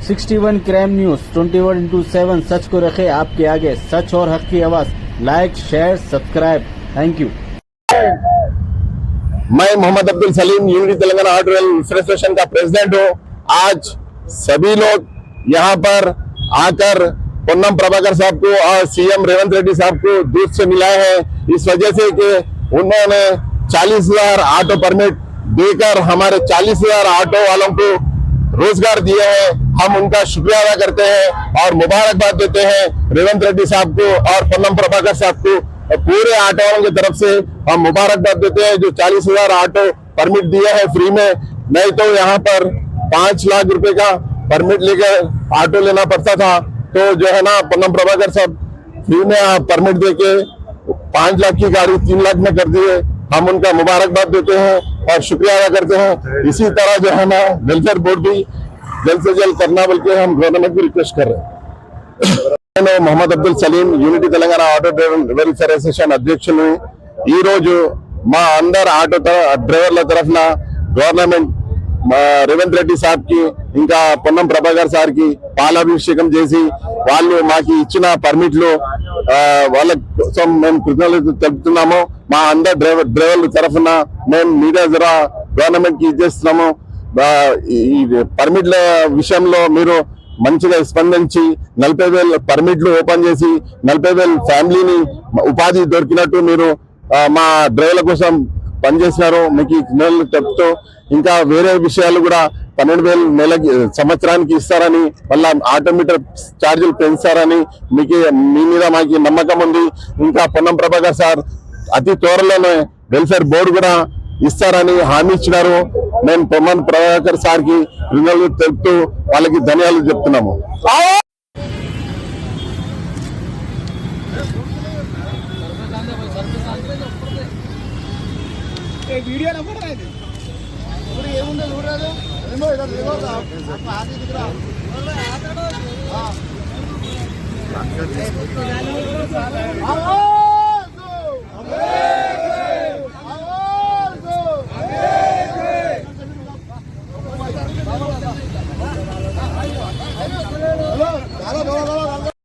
61 crime news 21/7 सच को रखे आपके आगे, सच और हक की आवाज। Like, share, subscribe. Thank you. मैं Mohammad Abdul Salim unity Telangana auto association का प्रेसिडेंट हूँ। आज सभी लोग यहाँ पर आकर पोन्नम प्रभाकर साहब को और सीएम रेवंत रेड्डी साहब को दूध से मिलाए हैं, इस वजह से कि उन्होंने 40,000 ऑटो परमिट देकर हमारे 40,000 ऑटो वालों को रोजगार दिए हैं। हम उनका शुक्रिया अदा करते हैं और मुबारकबाद देते हैं रेवंत रेड्डी साहब को और पोन्नम प्रभाकर साहब को। पूरे ऑटो वालों की तरफ से हम मुबारकबाद देते हैं जो 40,000 ऑटो परमिट दिए हैं फ्री में। नहीं तो यहाँ पर 5 लाख रुपए का परमिट लेकर ऑटो लेना पड़ता था, तो जो है ना पोन्नम प्रभाकर साहब फ्री में परमिट देके 5 लाख की गाड़ी 3 लाख में कर दिए। हम उनका मुबारकबाद देते हैं और शुक्रिया अदा करते हैं। इसी तरह जो है ना वेलफेयर बोर्ड भी जल्द से जल्द करना बल्कि हम गवर्नमेंट को रिक्वेस्ट कर रहे हैं। నేను Mohammed Abdul Saleem unity Telangana auto welfare association అధ్యక్షులు। ఈ రోజు మా అందరు ఆటో డ్రైవర్ల తరఫున గవర్నమెంట్ రేవంత్ రెడ్డి సాబ్ కి ఇంకా పొన్నం ప్రభాకర్ సార్ కి పాలాభిషేకం చేసి వాళ్ళు మాకు ఇచ్చిన పర్మిట్లు వాళ్ళ కోసం మేము కృతజ్ఞతలు తెలుపుతున్నాము। మా అందరు డ్రైవర్ల తరఫున మేము మీడియా ద్వారా గవర్నమెంట్ కి ఇచ్చేస్తున్నాము। ఈ పర్మిట్ల విషయంలో మీరు మంచిగా స్పందించి 40,000 పర్మిట్లు ఓపెన్ చేసి 40,000 ఫ్యామిలీని ఉపాధి దొరికినట్టు మీరు మా డ్రైవర్ల కోసం పనిచేసినారు। మీకు నెలలు చెప్తూ ఇంకా వేరే విషయాలు కూడా 12,000 నెలకి సంవత్సరానికి ఇస్తారని, మళ్ళా ఆటోమీటర్ ఛార్జీలు పెంచుతారని మీకు మీ మీద మాకు నమ్మకం ఉంది। ఇంకా పొన్నం ప్రభాకర్ సార్ అతి త్వరలోనే వెల్ఫేర్ బోర్డు కూడా ఇస్తారని హామీ ఇచ్చినారు। మేము పొన్నం ప్రభాకర్ సార్ కి కృతజ్ఞతలు తెలుపుతూ వాళ్ళకి ధన్యవాదాలు చెప్తున్నాము। వీడియో